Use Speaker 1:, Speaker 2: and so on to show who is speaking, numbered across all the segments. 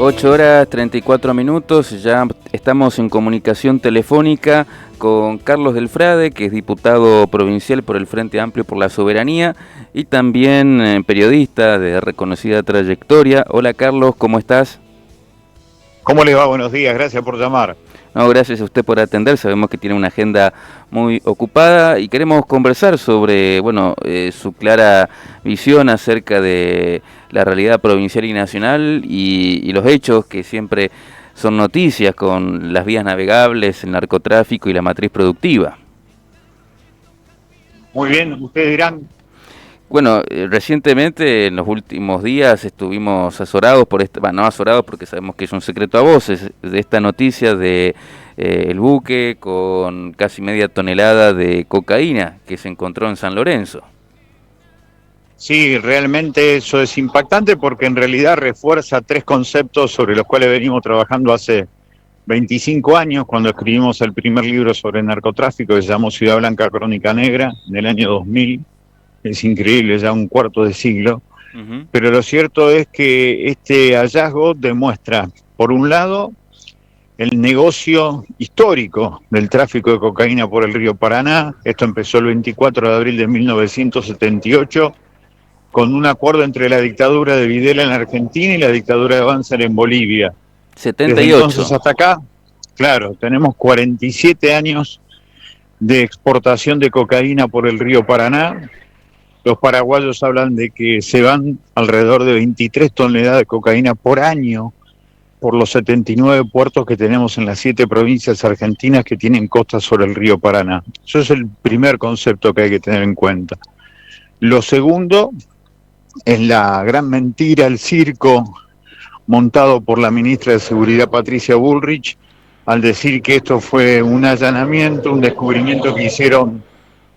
Speaker 1: 8 horas 34 minutos, ya estamos en comunicación telefónica con Carlos Delfrade, que es diputado provincial por el Frente Amplio por la Soberanía y también periodista de reconocida trayectoria. Hola Carlos, ¿cómo estás?
Speaker 2: ¿Cómo les va? Buenos días, gracias por llamar.
Speaker 1: No, gracias a usted por atender, sabemos que tiene una agenda muy ocupada y queremos conversar sobre, su clara visión acerca de la realidad provincial y nacional y los hechos que siempre son noticias con las vías navegables, el narcotráfico y la matriz productiva.
Speaker 2: Muy bien, ustedes dirán.
Speaker 1: Bueno, recientemente, en los últimos días, estuvimos azorados por no azorados porque sabemos que es un secreto a voces, de esta noticia de el buque con casi media tonelada de cocaína que se encontró en San Lorenzo.
Speaker 2: Sí, realmente eso es impactante porque en realidad refuerza tres conceptos sobre los cuales venimos trabajando hace 25 años, cuando escribimos el primer libro sobre narcotráfico que se llamó Ciudad Blanca, Crónica Negra, en el año 2000. Es increíble, ya un cuarto de siglo. Pero lo cierto es que este hallazgo demuestra, por un lado, el negocio histórico del tráfico de cocaína por el río Paraná. Esto empezó el 24 de abril de 1978, con un acuerdo entre la dictadura de Videla en Argentina y la dictadura de Banzer en Bolivia.
Speaker 1: 78.
Speaker 2: Desde entonces hasta acá, claro, tenemos 47 años de exportación de cocaína por el río Paraná. Los paraguayos hablan de que se van alrededor de 23 toneladas de cocaína por año por los 79 puertos que tenemos en las 7 provincias argentinas que tienen costas sobre el río Paraná. Eso es el primer concepto que hay que tener en cuenta. Lo segundo es la gran mentira, el circo montado por la ministra de Seguridad Patricia Bullrich al decir que esto fue un allanamiento, un descubrimiento que hicieron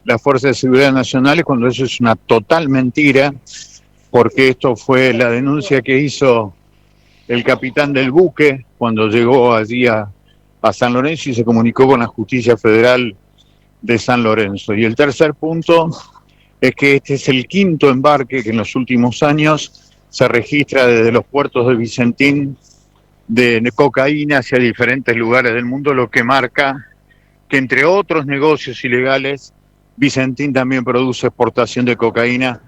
Speaker 2: las Fuerzas de Seguridad Nacionales, cuando eso es una total mentira, porque esto fue la denuncia que hizo el capitán del buque cuando llegó allí a San Lorenzo y se comunicó con la Justicia Federal de San Lorenzo. Y el tercer punto es que este es el quinto embarque que en los últimos años se registra desde los puertos de Vicentín de cocaína hacia diferentes lugares del mundo, lo que marca que, entre otros negocios ilegales, Vicentín también produce exportación de cocaína,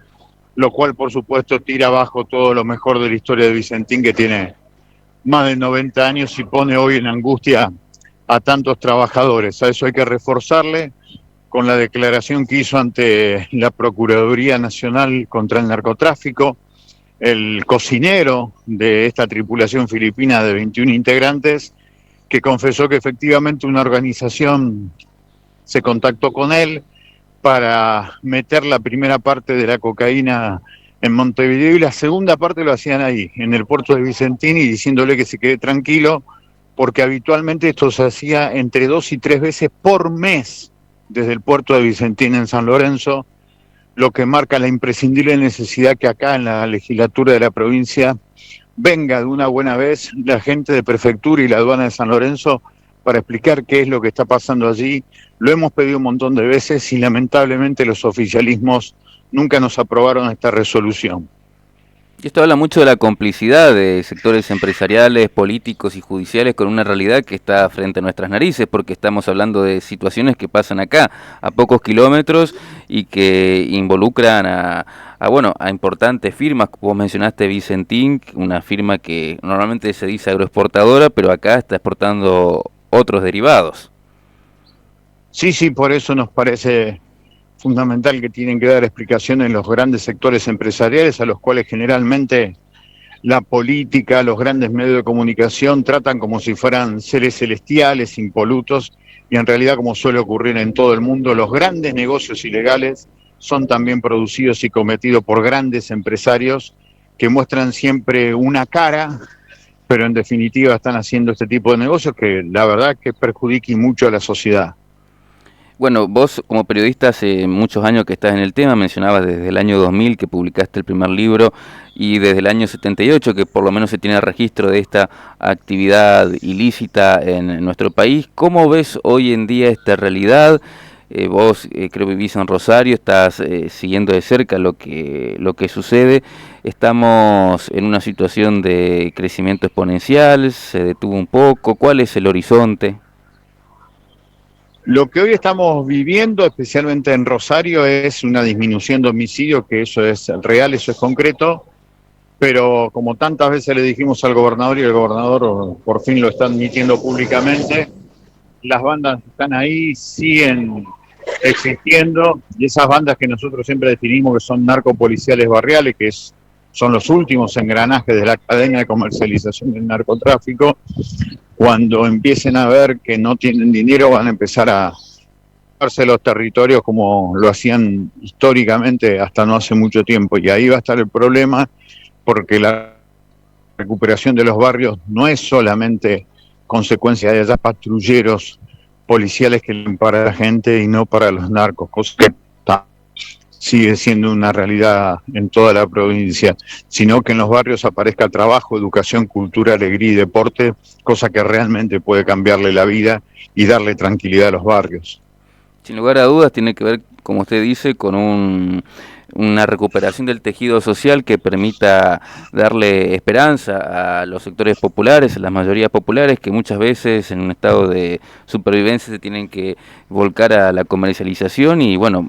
Speaker 2: lo cual por supuesto tira abajo todo lo mejor de la historia de Vicentín, que tiene más de 90 años y pone hoy en angustia a tantos trabajadores. A eso hay que reforzarle con la declaración que hizo ante la Procuraduría Nacional contra el Narcotráfico el cocinero de esta tripulación filipina de 21 integrantes, que confesó que efectivamente una organización se contactó con él para meter la primera parte de la cocaína en Montevideo y la segunda parte lo hacían ahí, en el puerto de Vicentín, y diciéndole que se quede tranquilo, porque habitualmente esto se hacía entre 2 y 3 veces por mes desde el puerto de Vicentín en San Lorenzo, lo que marca la imprescindible necesidad que acá en la legislatura de la provincia venga de una buena vez la gente de prefectura y la aduana de San Lorenzo para explicar qué es lo que está pasando allí. Lo hemos pedido un montón de veces y lamentablemente los oficialismos nunca nos aprobaron esta resolución.
Speaker 1: Y esto habla mucho de la complicidad de sectores empresariales, políticos y judiciales con una realidad que está frente a nuestras narices, porque estamos hablando de situaciones que pasan acá, a pocos kilómetros, y que involucran a importantes firmas. Vos mencionaste Vicentín, una firma que normalmente se dice agroexportadora, pero acá está exportando otros derivados.
Speaker 2: Sí, por eso nos parece fundamental que tienen que dar explicaciones los grandes sectores empresariales, a los cuales generalmente la política, los grandes medios de comunicación tratan como si fueran seres celestiales, impolutos, y en realidad, como suele ocurrir en todo el mundo, los grandes negocios ilegales son también producidos y cometidos por grandes empresarios que muestran siempre una cara, pero en definitiva están haciendo este tipo de negocios que la verdad que perjudican mucho a la sociedad.
Speaker 1: Bueno, vos como periodista hace muchos años que estás en el tema, mencionabas desde el año 2000 que publicaste el primer libro y desde el año 78 que por lo menos se tiene registro de esta actividad ilícita en nuestro país. ¿Cómo ves hoy en día esta realidad? vos creo vivís en Rosario, estás siguiendo de cerca lo que sucede. Estamos en una situación de crecimiento exponencial, se detuvo un poco. ¿Cuál es el horizonte?
Speaker 2: Lo que hoy estamos viviendo, especialmente en Rosario, es una disminución de homicidios, que eso es real, eso es concreto, pero como tantas veces le dijimos al gobernador y el gobernador por fin lo está admitiendo públicamente, las bandas están ahí, siguen existiendo, y esas bandas que nosotros siempre definimos que son narcopoliciales barriales, son los últimos engranajes de la cadena de comercialización del narcotráfico, cuando empiecen a ver que no tienen dinero van a empezar a darse los territorios como lo hacían históricamente hasta no hace mucho tiempo, y ahí va a estar el problema, porque la recuperación de los barrios no es solamente consecuencia de allá patrulleros policiales que leen para la gente y no para los narcos, cosa que sigue siendo una realidad en toda la provincia, sino que en los barrios aparezca trabajo, educación, cultura, alegría y deporte, cosa que realmente puede cambiarle la vida y darle tranquilidad a los barrios.
Speaker 1: Sin lugar a dudas tiene que ver, como usted dice, con una recuperación del tejido social que permita darle esperanza a los sectores populares, a las mayorías populares, que muchas veces en un estado de supervivencia se tienen que volcar a la comercialización y bueno,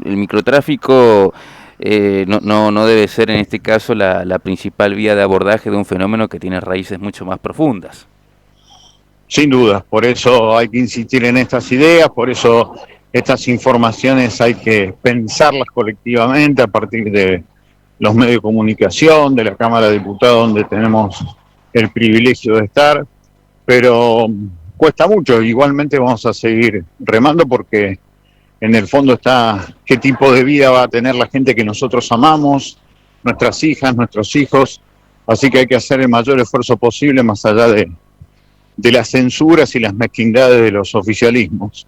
Speaker 1: el microtráfico no debe ser en este caso la principal vía de abordaje de un fenómeno que tiene raíces mucho más profundas.
Speaker 2: Sin duda, por eso hay que insistir en estas ideas, por eso estas informaciones hay que pensarlas colectivamente a partir de los medios de comunicación, de la Cámara de Diputados, donde tenemos el privilegio de estar, pero cuesta mucho. Igualmente vamos a seguir remando porque en el fondo está qué tipo de vida va a tener la gente que nosotros amamos, nuestras hijas, nuestros hijos, así que hay que hacer el mayor esfuerzo posible más allá de las censuras y las mezquindades de los oficialismos.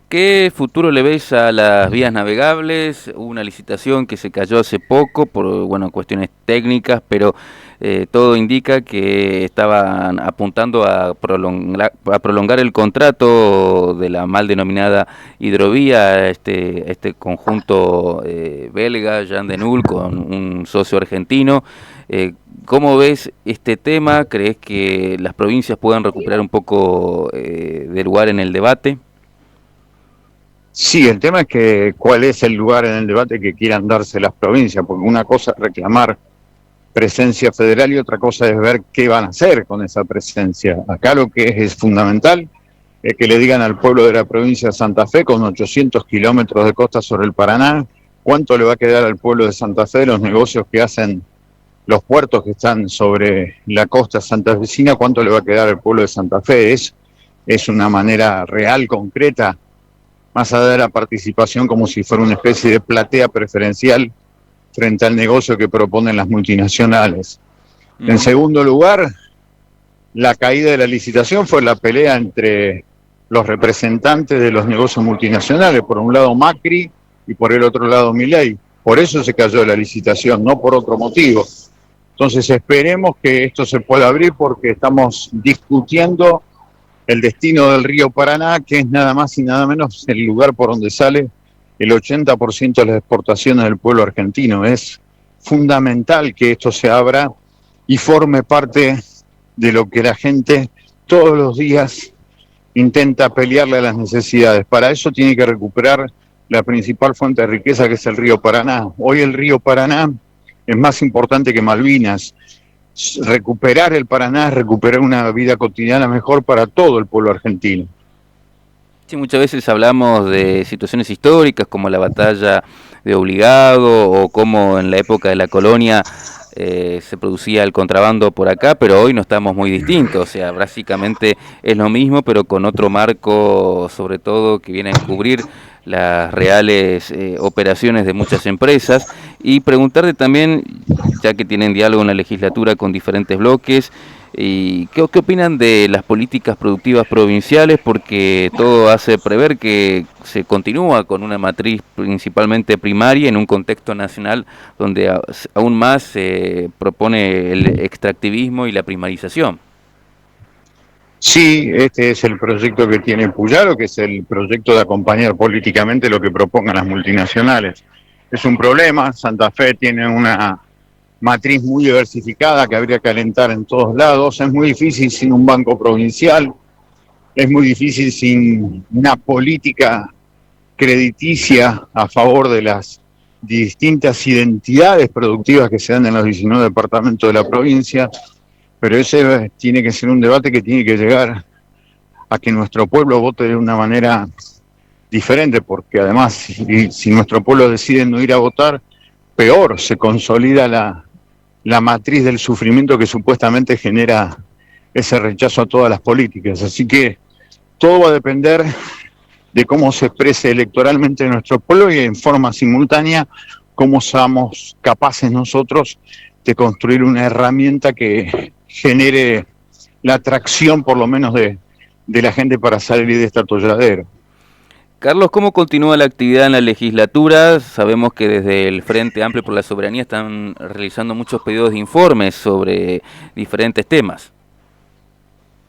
Speaker 1: ¿Qué futuro le ves a las vías navegables? Hubo una licitación que se cayó hace poco por bueno, cuestiones técnicas, pero todo indica que estaban apuntando a prolongar el contrato de la mal denominada hidrovía, este conjunto belga, Jean de Null, con un socio argentino. ¿Cómo ves este tema? ¿Crees que las provincias puedan recuperar un poco de lugar en el debate?
Speaker 2: Sí, el tema es que cuál es el lugar en el debate que quieran darse las provincias, porque una cosa es reclamar presencia federal y otra cosa es ver qué van a hacer con esa presencia. Acá lo que es fundamental es que le digan al pueblo de la provincia de Santa Fe, con 800 kilómetros de costa sobre el Paraná, cuánto le va a quedar al pueblo de Santa Fe de los negocios que hacen los puertos que están sobre la costa santafesina, cuánto le va a quedar al pueblo de Santa Fe. Es una manera real, concreta, más allá de la participación como si fuera una especie de platea preferencial frente al negocio que proponen las multinacionales. En segundo lugar, la caída de la licitación fue la pelea entre los representantes de los negocios multinacionales, por un lado Macri y por el otro lado Milei. Por eso se cayó la licitación, no por otro motivo. Entonces esperemos que esto se pueda abrir porque estamos discutiendo el destino del río Paraná, que es nada más y nada menos el lugar por donde sale el 80% de las exportaciones del pueblo argentino. Es fundamental que esto se abra y forme parte de lo que la gente todos los días intenta pelearle a las necesidades. Para eso tiene que recuperar la principal fuente de riqueza, que es el río Paraná. Hoy el río Paraná es más importante que Malvinas. Recuperar el Paraná es recuperar una vida cotidiana mejor para todo el pueblo argentino.
Speaker 1: Sí, muchas veces hablamos de situaciones históricas como la batalla de Obligado o como en la época de la colonia se producía el contrabando por acá, pero hoy no estamos muy distintos, o sea, básicamente es lo mismo, pero con otro marco, sobre todo, que viene a encubrir las reales operaciones de muchas empresas, y preguntarte también, ya que tienen diálogo en la legislatura con diferentes bloques, ¿y qué opinan de las políticas productivas provinciales? Porque todo hace prever que se continúa con una matriz principalmente primaria en un contexto nacional donde aún más se propone el extractivismo y la primarización.
Speaker 2: Sí, este es el proyecto que tiene Puyaro, que es el proyecto de acompañar políticamente lo que propongan las multinacionales. Es un problema, Santa Fe tiene una matriz muy diversificada que habría que alentar en todos lados, es muy difícil sin un banco provincial, es muy difícil sin una política crediticia a favor de las distintas identidades productivas que se dan en los 19 departamentos de la provincia, pero ese tiene que ser un debate que tiene que llegar a que nuestro pueblo vote de una manera diferente, porque además si nuestro pueblo decide no ir a votar, peor se consolida la matriz del sufrimiento que supuestamente genera ese rechazo a todas las políticas. Así que todo va a depender de cómo se exprese electoralmente nuestro pueblo y en forma simultánea cómo seamos capaces nosotros de construir una herramienta que genere la atracción por lo menos de la gente para salir de este atolladero.
Speaker 1: Carlos, ¿cómo continúa la actividad en la legislatura? Sabemos que desde el Frente Amplio por la Soberanía están realizando muchos pedidos de informes sobre diferentes temas.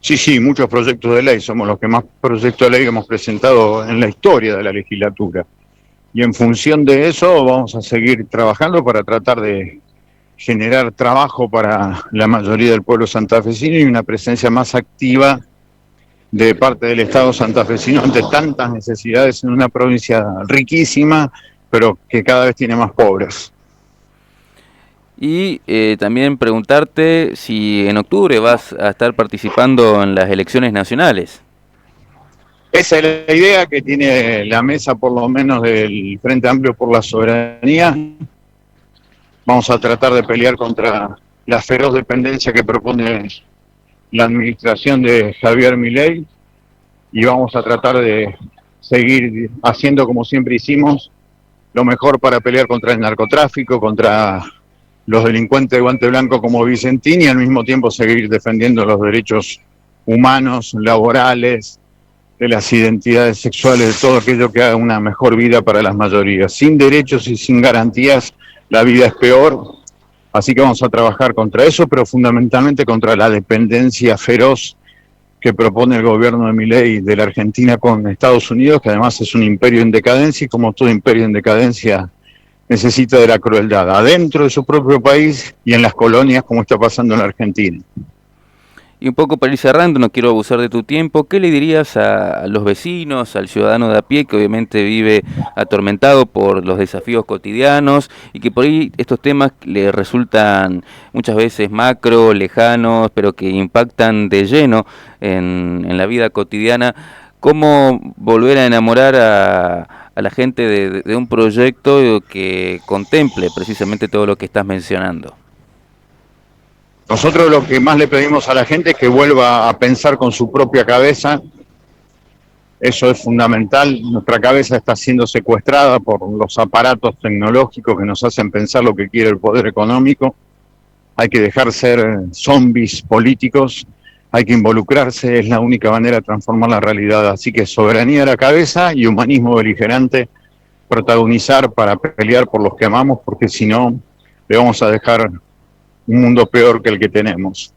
Speaker 2: Sí, muchos proyectos de ley, somos los que más proyectos de ley hemos presentado en la historia de la legislatura. Y en función de eso vamos a seguir trabajando para tratar de generar trabajo para la mayoría del pueblo santafesino y una presencia más activa de parte del Estado santafesino ante tantas necesidades en una provincia riquísima, pero que cada vez tiene más pobres.
Speaker 1: Y también preguntarte si en octubre vas a estar participando en las elecciones nacionales.
Speaker 2: Esa es la idea que tiene la mesa, por lo menos del Frente Amplio por la Soberanía. Vamos a tratar de pelear contra la feroz dependencia que propone la administración de Javier Milei y vamos a tratar de seguir haciendo como siempre hicimos, lo mejor para pelear contra el narcotráfico, contra los delincuentes de guante blanco como Vicentín y al mismo tiempo seguir defendiendo los derechos humanos, laborales, de las identidades sexuales, de todo aquello que haga una mejor vida para las mayorías. Sin derechos y sin garantías, la vida es peor, así que vamos a trabajar contra eso, pero fundamentalmente contra la dependencia feroz que propone el gobierno de Milei de la Argentina con Estados Unidos, que además es un imperio en decadencia y como todo imperio en decadencia necesita de la crueldad, adentro de su propio país y en las colonias como está pasando en la Argentina.
Speaker 1: Y un poco para ir cerrando, no quiero abusar de tu tiempo, ¿qué le dirías a los vecinos, al ciudadano de a pie que obviamente vive atormentado por los desafíos cotidianos y que por ahí estos temas le resultan muchas veces macro, lejanos, pero que impactan de lleno en la vida cotidiana? ¿Cómo volver a enamorar a la gente de un proyecto que contemple precisamente todo lo que estás mencionando?
Speaker 2: Nosotros lo que más le pedimos a la gente es que vuelva a pensar con su propia cabeza. Eso es fundamental. Nuestra cabeza está siendo secuestrada por los aparatos tecnológicos que nos hacen pensar lo que quiere el poder económico. Hay que dejar ser zombies políticos, hay que involucrarse, es la única manera de transformar la realidad. Así que soberanía de la cabeza y humanismo beligerante, protagonizar para pelear por los que amamos, porque si no, le vamos a dejar un mundo peor que el que tenemos.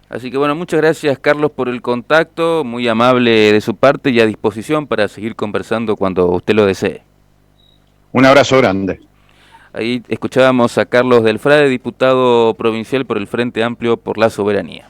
Speaker 1: Así que bueno, muchas gracias Carlos por el contacto, muy amable de su parte y a disposición para seguir conversando cuando usted lo desee.
Speaker 2: Un abrazo grande.
Speaker 1: Ahí escuchábamos a Carlos Delfrade, diputado provincial por el Frente Amplio por la Soberanía.